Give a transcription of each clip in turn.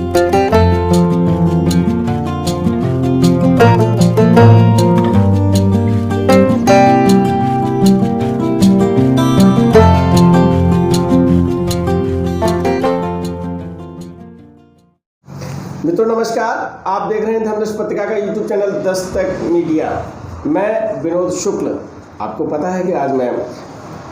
मित्रों नमस्कार, आप देख रहे हैं धर्मदर्श पत्रिका का यूट्यूब चैनल दस्तक मीडिया। मैं विनोद शुक्ल। आपको पता है कि आज मैं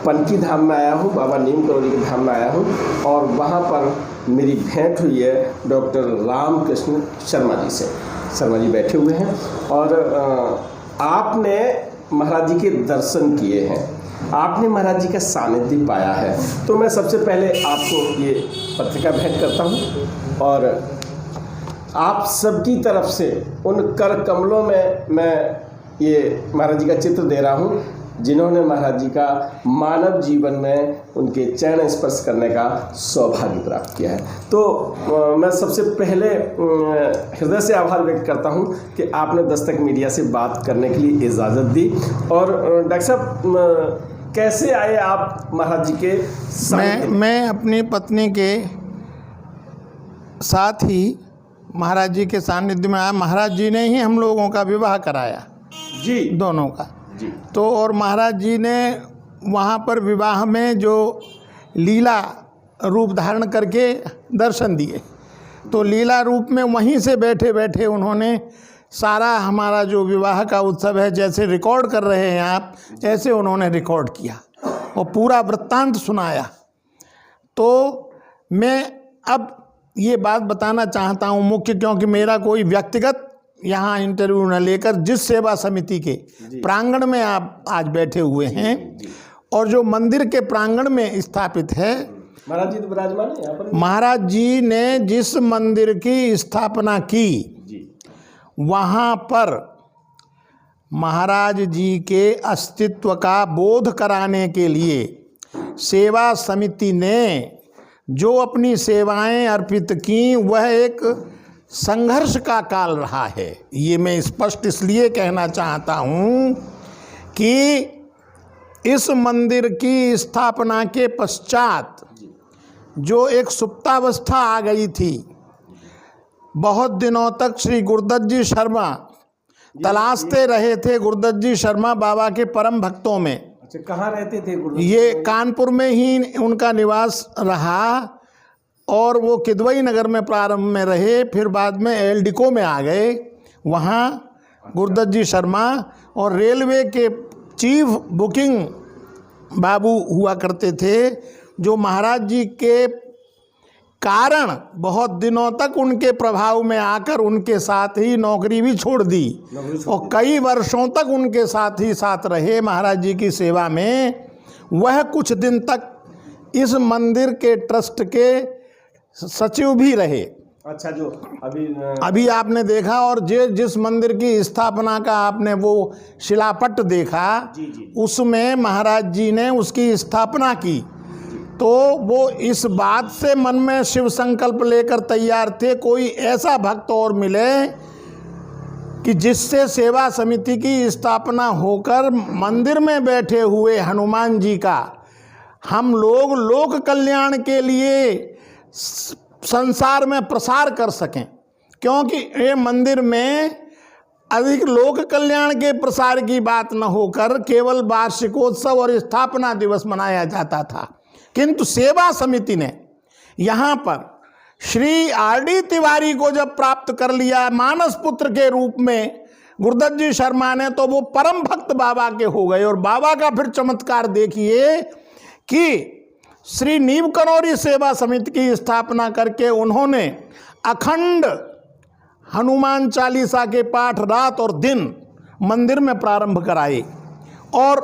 पनकी धाम में आया हूँ, बाबा नीम करोली के धाम में आया हूँ और वहाँ पर मेरी भेंट हुई है डॉक्टर रामकृष्ण शर्मा जी से। शर्मा जी बैठे हुए हैं और आपने महाराज जी के दर्शन किए हैं, आपने महाराज जी का सानिध्य पाया है। तो मैं सबसे पहले आपको ये पत्रिका भेंट करता हूँ और आप सबकी तरफ से उन कर कमलों में मैं ये महाराज जी का चित्र दे रहा हूँ जिन्होंने महाराज जी का मानव जीवन में उनके चरण स्पर्श करने का सौभाग्य प्राप्त किया है। तो मैं सबसे पहले हृदय से आभार व्यक्त करता हूँ कि आपने दस्तक मीडिया से बात करने के लिए इजाज़त दी। और डॉक्टर साहब, कैसे आए आप महाराज जी के? मैं अपनी पत्नी के साथ ही महाराज जी के सानिध्य में आया। महाराज जी ने ही हम लोगों का विवाह कराया जी, दोनों का जी। तो और महाराज जी ने वहाँ पर विवाह में जो लीला रूप धारण करके दर्शन दिए, तो लीला रूप में वहीं से बैठे बैठे उन्होंने सारा हमारा जो विवाह का उत्सव है, जैसे रिकॉर्ड कर रहे हैं आप, ऐसे उन्होंने रिकॉर्ड किया और पूरा वृत्तांत सुनाया। तो मैं अब ये बात बताना चाहता हूँ मुख्य, क्योंकि मेरा कोई व्यक्तिगत यहाँ इंटरव्यू न लेकर जिस सेवा समिति के प्रांगण में आप आज बैठे हुए हैं और जो मंदिर के प्रांगण में स्थापित है, महाराज जी तो विराजमान है यहाँ पर। महाराज जी ने जिस मंदिर की स्थापना की वहाँ पर महाराज जी के अस्तित्व का बोध कराने के लिए सेवा समिति ने जो अपनी सेवाएं अर्पित की, वह एक संघर्ष का काल रहा है। ये मैं स्पष्ट इसलिए कहना चाहता हूँ कि इस मंदिर की स्थापना के पश्चात जो एक सुप्तावस्था आ गई थी, बहुत दिनों तक श्री गुरुदत्त जी शर्मा तलाशते रहे थे। गुरुदत्त जी शर्मा बाबा के परम भक्तों में। अच्छा, कहाँ रहते थे गुरुदत्त? ये कानपुर में ही उनका निवास रहा और वो किदवई नगर में प्रारंभ में रहे, फिर बाद में एलडीको में आ गए। वहाँ गुरुदत्त जी शर्मा और रेलवे के चीफ बुकिंग बाबू हुआ करते थे, जो महाराज जी के कारण बहुत दिनों तक उनके प्रभाव में आकर उनके साथ ही नौकरी भी छोड़ दी और कई वर्षों तक उनके साथ ही साथ रहे महाराज जी की सेवा में। वह कुछ दिन तक इस मंदिर के ट्रस्ट के सचिव भी रहे। अच्छा, जो अभी आपने देखा और जिस मंदिर की स्थापना का आपने वो शिलापट देखा, उसमें महाराज जी ने उसकी स्थापना की। तो वो इस बात से मन में शिव संकल्प लेकर तैयार थे, कोई ऐसा भक्त और मिले कि जिससे सेवा समिति की स्थापना होकर मंदिर में बैठे हुए हनुमान जी का हम लोग लोक कल्याण के लिए संसार में प्रसार कर सकें। क्योंकि ये मंदिर में अधिक लोक कल्याण के प्रसार की बात न होकर केवल वार्षिकोत्सव और स्थापना दिवस मनाया जाता था, किंतु सेवा समिति ने यहाँ पर श्री आर.डी. तिवारी को जब प्राप्त कर लिया मानस पुत्र के रूप में गुरुदत्त जी शर्मा ने, तो वो परम भक्त बाबा के हो गए। और बाबा का फिर चमत्कार देखिए कि श्री नीम करोली सेवा समिति की स्थापना करके उन्होंने अखंड हनुमान चालीसा के पाठ रात और दिन मंदिर में प्रारंभ कराए और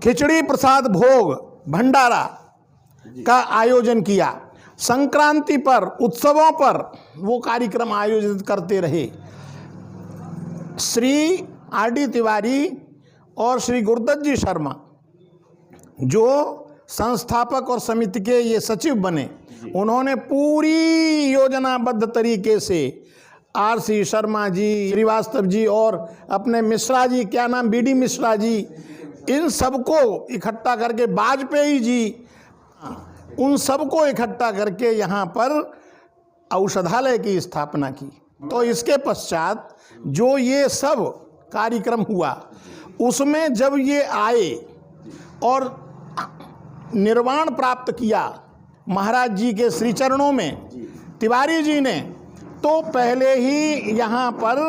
खिचड़ी प्रसाद भोग भंडारा का आयोजन किया। संक्रांति पर, उत्सवों पर वो कार्यक्रम आयोजित करते रहे। श्री आर.डी. तिवारी और श्री गुरुदत्त जी शर्मा जो संस्थापक और समिति के ये सचिव बने, उन्होंने पूरी योजनाबद्ध तरीके से आर.सी. शर्मा जी, श्रीवास्तव जी और अपने मिश्रा जी, क्या नाम, बी.डी. मिश्रा जी, इन सबको इकट्ठा करके, वाजपेयी जी, उन सबको इकट्ठा करके यहाँ पर औषधालय की स्थापना की। तो इसके पश्चात जो ये सब कार्यक्रम हुआ, उसमें जब ये आए और निर्वाण प्राप्त किया महाराज जी के श्री चरणों में तिवारी जी ने, तो पहले ही यहाँ पर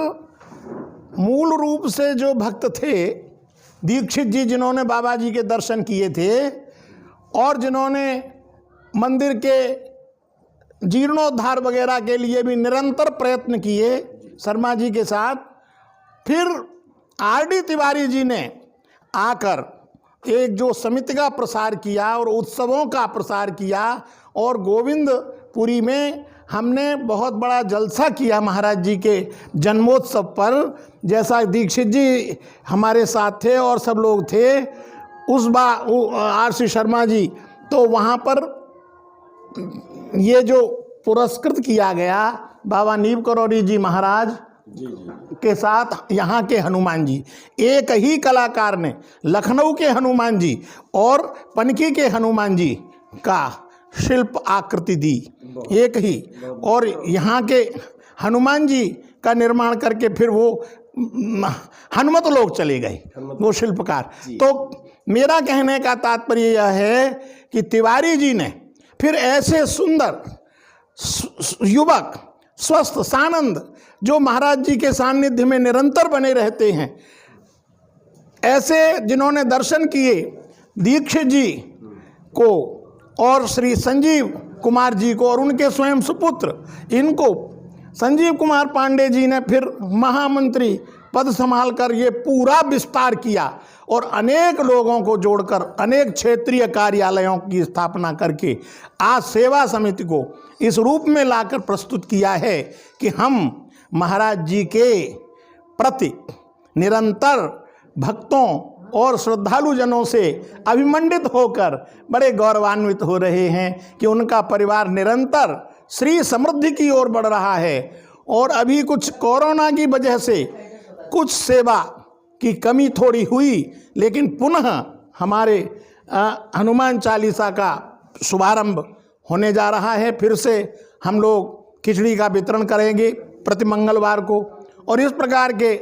मूल रूप से जो भक्त थे दीक्षित जी, जिन्होंने बाबा जी के दर्शन किए थे और जिन्होंने मंदिर के जीर्णोद्धार वगैरह के लिए भी निरंतर प्रयत्न किए शर्मा जी के साथ, फिर आर.डी. तिवारी जी ने आकर एक जो समिति का प्रसार किया और उत्सवों का प्रसार किया, और गोविंदपुरी में हमने बहुत बड़ा जलसा किया महाराज जी के जन्मोत्सव पर। जैसा दीक्षित जी हमारे साथ थे और सब लोग थे, उस बार आर.सी. शर्मा जी, तो वहाँ पर ये जो पुरस्कृत किया गया बाबा नीम करौरी जी महाराज के साथ यहाँ के हनुमान जी, एक ही कलाकार ने लखनऊ के हनुमान जी और पनकी के हनुमान जी का शिल्प आकृति दी, एक ही, और यहाँ के हनुमान जी का निर्माण करके फिर वो हनुमत लोग चले गए वो शिल्पकार। तो मेरा कहने का तात्पर्य यह है कि तिवारी जी ने फिर ऐसे सुंदर युवक, स्वस्थ, सानंद, जो महाराज जी के सानिध्य में निरंतर बने रहते हैं, ऐसे जिन्होंने दर्शन किए दीक्षित जी को और श्री संजीव कुमार जी को और उनके स्वयं सुपुत्र, इनको संजीव कुमार पांडे जी ने फिर महामंत्री पद संभाल कर ये पूरा विस्तार किया और अनेक लोगों को जोड़कर अनेक क्षेत्रीय कार्यालयों की स्थापना करके आज सेवा समिति को इस रूप में लाकर प्रस्तुत किया है कि हम महाराज जी के प्रति निरंतर भक्तों और श्रद्धालु जनों से अभिमंडित होकर बड़े गौरवान्वित हो रहे हैं कि उनका परिवार निरंतर श्री समृद्धि की ओर बढ़ रहा है। और अभी कुछ कोरोना की वजह से कुछ सेवा की कमी थोड़ी हुई, लेकिन पुनः हमारे हनुमान चालीसा का शुभारंभ होने जा रहा है। फिर से हम लोग खिचड़ी का वितरण करेंगे प्रति मंगलवार को, और इस प्रकार के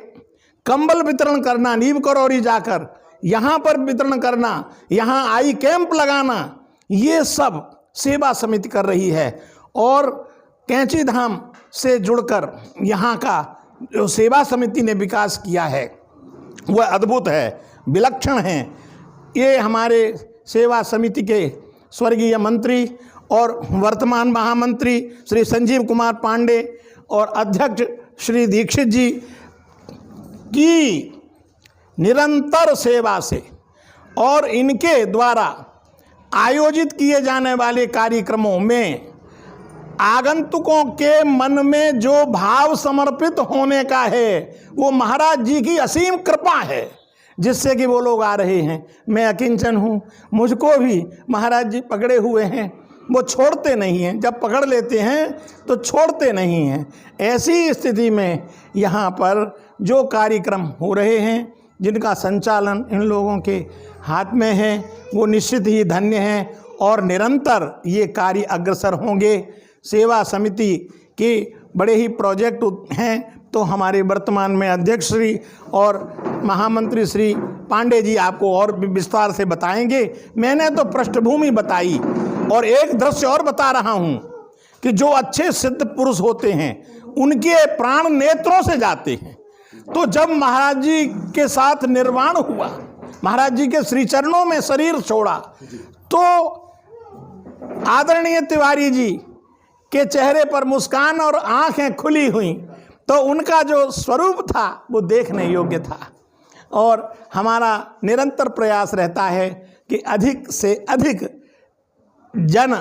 कंबल वितरण करना, नीम करौरी जाकर यहाँ पर वितरण करना, यहाँ आई कैंप लगाना, ये सब सेवा समिति कर रही है। और कैंची धाम से जुड़कर यहाँ का जो सेवा समिति ने विकास किया है वह अद्भुत है, विलक्षण है। ये हमारे सेवा समिति के स्वर्गीय मंत्री और वर्तमान महामंत्री श्री संजीव कुमार पांडे और अध्यक्ष श्री दीक्षित जी की निरंतर सेवा से और इनके द्वारा आयोजित किए जाने वाले कार्यक्रमों में आगंतुकों के मन में जो भाव समर्पित होने का है, वो महाराज जी की असीम कृपा है जिससे कि वो लोग आ रहे हैं। मैं अकिंचन हूँ, मुझको भी महाराज जी पकड़े हुए हैं, वो छोड़ते नहीं हैं, जब पकड़ लेते हैं तो छोड़ते नहीं हैं। ऐसी स्थिति में यहाँ पर जो कार्यक्रम हो रहे हैं, जिनका संचालन इन लोगों के हाथ में है, वो निश्चित ही धन्य हैं और निरंतर ये कार्य अग्रसर होंगे। सेवा समिति के बड़े ही प्रोजेक्ट हैं, तो हमारे वर्तमान में अध्यक्ष श्री और महामंत्री श्री पांडे जी आपको और भी विस्तार से बताएंगे। मैंने तो पृष्ठभूमि बताई और एक दृश्य और बता रहा हूँ कि जो अच्छे सिद्ध पुरुष होते हैं उनके प्राण नेत्रों से जाते हैं। तो जब महाराज जी के साथ निर्वाण हुआ, महाराज जी के श्री चरणों में शरीर छोड़ा, तो आदरणीय तिवारी जी के चेहरे पर मुस्कान और आंखें खुली हुई, तो उनका जो स्वरूप था वो देखने योग्य था। और हमारा निरंतर प्रयास रहता है कि अधिक से अधिक जन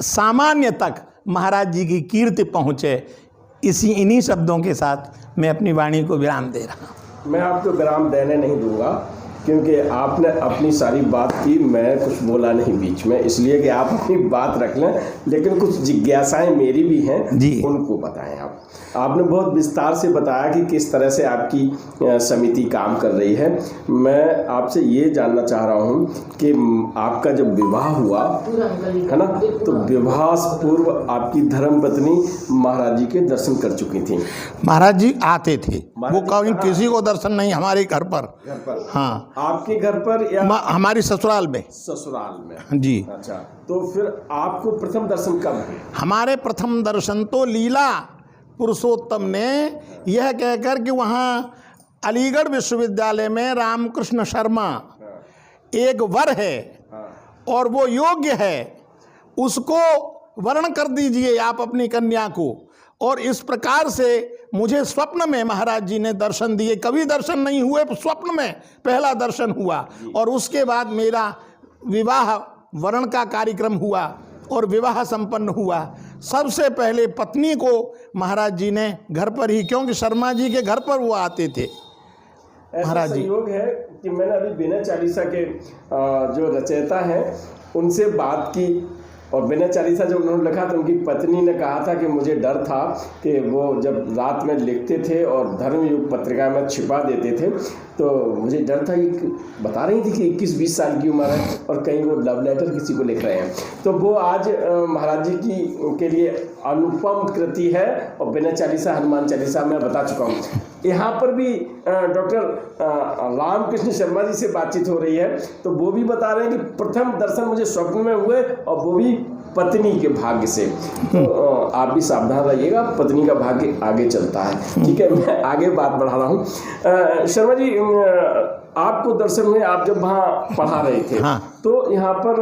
सामान्य तक महाराज जी की कीर्ति पहुँचे। इन्हीं शब्दों के साथ मैं अपनी वाणी को विराम दे रहा हूँ। मैं आपको विराम देने नहीं दूंगा। क्योंकि आपने अपनी सारी बात की, मैं कुछ बोला नहीं बीच में, इसलिए कि आप अपनी बात रख लें, लेकिन कुछ जिज्ञासाएं मेरी भी हैं जी। उनको बताएं आप। आपने बहुत विस्तार से बताया कि किस तरह से आपकी समिति काम कर रही है। मैं आपसे ये जानना चाह रहा हूँ कि आपका जब विवाह हुआ है ना, तो विवाह पूर्व आपकी धर्मपत्नी महाराज जी के दर्शन कर चुकी थी। महाराज जी आते थे, महाराज वो जी कभी कहाँ? किसी को दर्शन नहीं, हमारे घर पर। हाँ, आपके घर पर या हमारी ससुराल में। ससुराल में? जी। अच्छा, तो फिर आपको प्रथम दर्शन कब हुए? हमारे प्रथम दर्शन तो लीला पुरुषोत्तम ने यह कहकर कि वहाँ अलीगढ़ विश्वविद्यालय में रामकृष्ण शर्मा एक वर है और वो योग्य है, उसको वर्ण कर दीजिए आप अपनी कन्या को। और इस प्रकार से मुझे स्वप्न में महाराज जी ने दर्शन दिए, कभी दर्शन नहीं हुए, स्वप्न में पहला दर्शन हुआ। और उसके बाद मेरा विवाह वरण का कार्यक्रम हुआ और विवाह संपन्न हुआ। सबसे पहले पत्नी को महाराज जी ने घर पर ही, क्योंकि शर्मा जी के घर पर वो आते थे महाराज जी। संयोग है कि मैंने अभी विनय चालीसा के जो रचयिता हैं उनसे बात की, और विनय चालीसा जब उन्होंने लिखा तो उनकी पत्नी ने कहा था कि मुझे डर था कि वो जब रात में लिखते थे और धर्मयुग पत्रिका में छिपा देते थे, तो मुझे डर था। ये बता रही थी कि 21-20 साल की उम्र है और कहीं वो लव लेटर किसी को लिख रहे हैं। तो वो आज महाराज जी की के लिए अनुपम कृति है, और विनय चालीसा हनुमान चालीसा मैं बता चुका हूँ। यहाँ पर भी डॉक्टर रामकृष्ण शर्मा जी से बातचीत हो रही है, तो वो भी बता रहे हैं कि प्रथम दर्शन मुझे स्वप्न में हुए, और वो भी पत्नी के भाग्य से। तो आप भी सावधान रहिएगा, पत्नी का भाग्य आगे चलता है। ठीक है, मैं आगे बात बढ़ा रहा हूँ। शर्मा जी, आपको दर्शन हुए आप जब वहाँ पढ़ा रहे थे। हाँ। तो यहाँ पर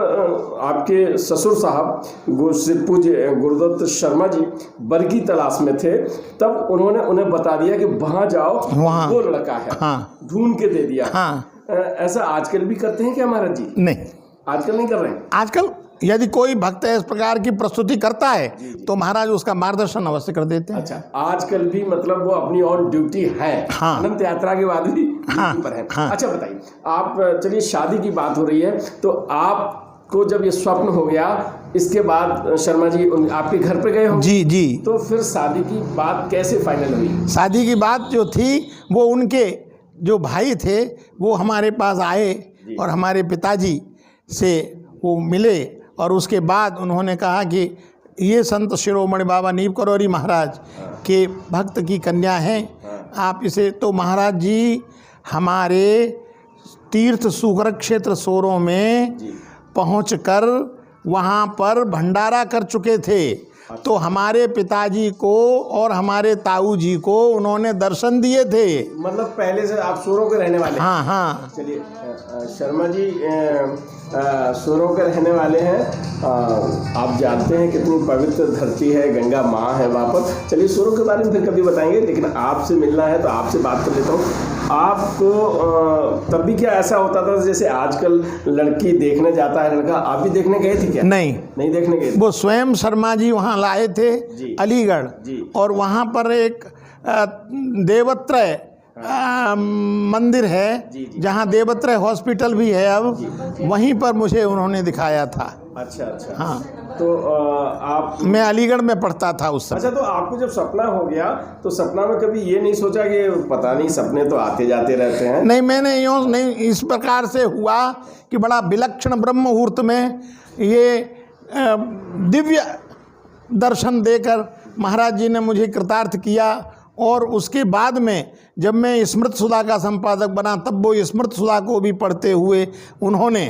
आपके ससुर साहब पूज्य गुरुदत्त शर्मा जी वर की तलाश में थे, तब उन्होंने उन्हें बता दिया कि वहाँ जाओ, वहाँ वो लड़का है। हाँ। ढूंढ के दे दिया। हाँ। ऐसा आजकल भी करते हैं क्या महाराज जी? नहीं, आजकल नहीं कर रहे हैं। आजकल यदि कोई भक्त इस प्रकार की प्रस्तुति करता है तो महाराज उसका मार्गदर्शन अवश्य कर देते हैं। अच्छा, आजकल भी मतलब वो अपनी ऑन ड्यूटी है। हाँ। अनंत यात्रा के बाद भी हाँ। ड्यूटी पर है। हाँ। अच्छा बताइए, आप चलिए शादी की बात हो रही है, तो आपको जब ये स्वप्न हो गया, इसके बाद शर्मा जी आपके घर पे गए हो? जी जी। तो फिर शादी की बात कैसे फाइनल हुई? शादी की बात जो थी वो उनके जो भाई थे वो हमारे पास आए और हमारे पिताजी से वो मिले, और उसके बाद उन्होंने कहा कि ये संत शिरोमणि बाबा नीम करौरी महाराज के भक्त की कन्या हैं, आप इसे। तो महाराज जी हमारे तीर्थ सुकर क्षेत्र सोरों में पहुंचकर वहाँ पर भंडारा कर चुके थे। तो हमारे पिताजी को और हमारे ताऊ जी को उन्होंने दर्शन दिए थे। मतलब पहले से आप सोरों के रहने वाले? हाँ हाँ। चलिए, शर्मा जी सोरों के रहने वाले हैं। आप जानते हैं कितनी पवित्र धरती है, गंगा माँ है वहाँ पर। चलिए, सोरों के बारे में फिर कभी बताएंगे, लेकिन आपसे मिलना है तो आपसे बात कर लेता हूँ। आपको तब भी क्या ऐसा होता था जैसे आजकल लड़की देखने जाता है लड़का, आप भी देखने गए थे क्या? नहीं, नहीं देखने गए थे। वो स्वयं शर्मा जी वहाँ लाए थे अलीगढ़, और वहाँ पर एक देवत्रय मंदिर है, जहाँ देवत्रय हॉस्पिटल भी है अब, वहीं पर मुझे उन्होंने दिखाया था। अच्छा अच्छा। हाँ। तो आप? मैं अलीगढ़ में पढ़ता था उस समय। अच्छा, तो आपको जब सपना हो गया तो सपना में कभी ये नहीं सोचा कि पता नहीं सपने तो आते जाते रहते हैं? नहीं, मैंने यूँ नहीं, इस प्रकार से हुआ कि बड़ा विलक्षण ब्रह्म मुहूर्त में ये दिव्य दर्शन देकर महाराज जी ने मुझे कृतार्थ किया। और उसके बाद में जब मैं स्मृत सुधा का संपादक बना, तब वो स्मृत सुधा को भी पढ़ते हुए उन्होंने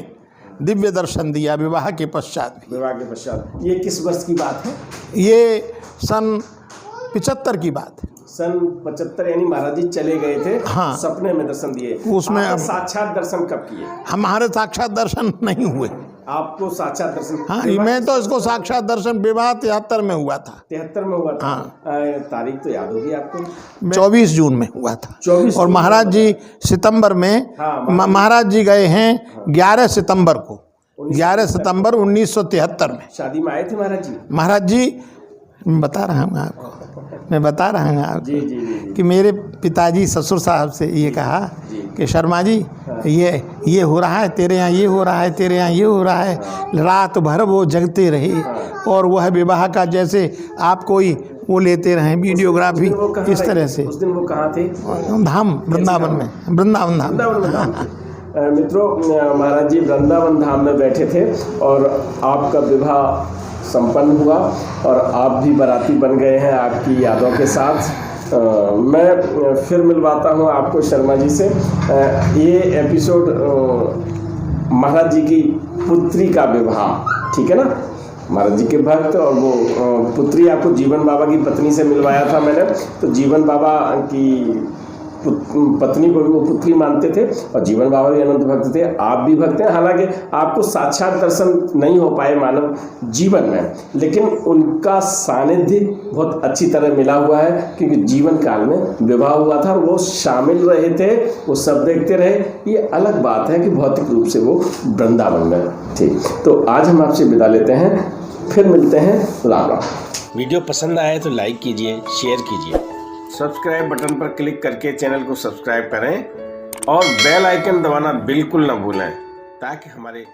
दिव्य दर्शन दिया विवाह के पश्चात। विवाह के पश्चात ये किस वर्ष की बात है? ये सन 75 की बात है। सन 75, यानी महाराज जी चले गए थे। हाँ। सपने में दर्शन दिए। उसमें आपने साक्षात दर्शन कब किए? हमारे साक्षात दर्शन नहीं हुए। आपको साक्षात दर्शन? हाँ, मैं तो इसको साक्षात दर्शन विवाह 73 में हुआ था। 73 में हुआ था? हाँ। तारीख तो याद होगी आपको? 24 जून में हुआ था। 24 और महाराज जी सितंबर में, महाराज जी गए हैं 11 सितंबर को, 11 सितंबर 1973 में। शादी में आए थे महाराज जी? महाराज जी, मैं बता रहा हूँ आपको जी, जी, जी, कि मेरे पिताजी ससुर साहब से ये कहा कि शर्मा जी ये हो रहा है तेरे यहाँ, ये हो रहा है तेरे यहाँ, ये हो रहा है। रात भर वो जगते रहे और वह विवाह का जैसे आप कोई वो लेते रहे वीडियोग्राफी इस तरह से। उस दिन वो कहाँ थे? धाम वृंदावन में, वृंदावन धाम। वृंदावन धाम थे। मित्रों, महाराज जी वृंदावन धाम में बैठे थे और आपका विवाह संपन्न हुआ और आप भी बाराती बन गए हैं आपकी यादों के साथ। मैं फिर मिलवाता हूं आपको शर्मा जी से। ये एपिसोड महाराज जी की पुत्री का विवाह, ठीक है ना? महाराज जी के भक्त और वो पुत्री आपको जीवन बाबा की पत्नी से मिलवाया था मैंने। तो जीवन बाबा की पत्नी को भी वो पुत्री मानते थे और जीवन बाबा भी अनंत भक्त थे, आप भी भक्त हैं। हालांकि आपको साक्षात दर्शन नहीं हो पाए मानव जीवन में, लेकिन उनका सानिध्य बहुत अच्छी तरह मिला हुआ है, क्योंकि जीवन काल में विवाह हुआ था और वो शामिल रहे थे, वो सब देखते रहे। ये अलग बात है कि भौतिक रूप से वो वृंदावन में थे। तो आज हम आपसे विदा लेते हैं, फिर मिलते हैं। राम राम। वीडियो पसंद आए तो लाइक कीजिए, शेयर कीजिए, सब्सक्राइब बटन पर क्लिक करके चैनल को सब्सक्राइब करें और बेल आइकन दबाना बिल्कुल ना भूलें, ताकि हमारे